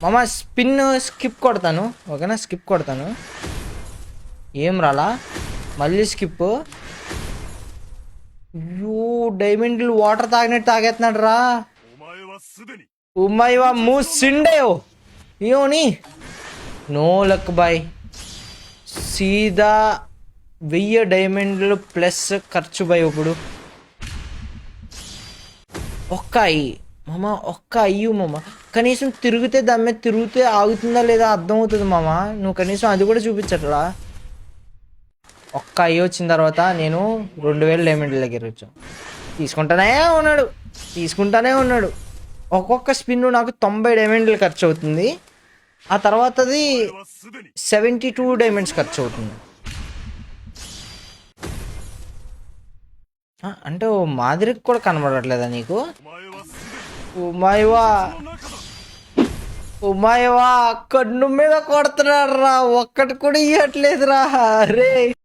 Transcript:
మామ spin skip కొడతాను, ఓకేనా? స్కిప్ కొడతాను. ఏం రాలా, మళ్ళీ స్కిప్. యూ డైమండ్లు వాటర్ తాగినట్టు తాగేస్తున్నాడు రా. ఉమ్మాయివా మూసిండేవ్ ఏమోని. No luck boy. సీదా 1000 డైమండ్లు ప్లస్ ఖర్చు బాయ్. ఇప్పుడు ఒక్క అయ్యి మామ, ఒక్క అయ్యు మామ. కనీసం తిరిగితే దాని మీద తిరిగితే ఆగుతుందా లేదా అర్థమవుతుంది మామ. నువ్వు కనీసం అది కూడా చూపించట్లా. ఒక్క అయ్యి వచ్చిన తర్వాత నేను 2000 డైమండ్ల దగ్గర వచ్చాను. తీసుకుంటానే ఉన్నాడు. ఒక్కొక్క స్పిన్ నాకు 90 డైమండ్లు ఖర్చు అవుతుంది. ఆ తర్వాతది 72 డైమండ్స్ ఖర్చు అవుతుంది. అంటే ఓ మాదిరికి కూడా కనబడట్లేదా నీకు? ఉమాయవా కన్ను మీద కొడుతున్నాడు రా, ఒక్కటి కూడా ఇవ్వట్లేదు రా. అరే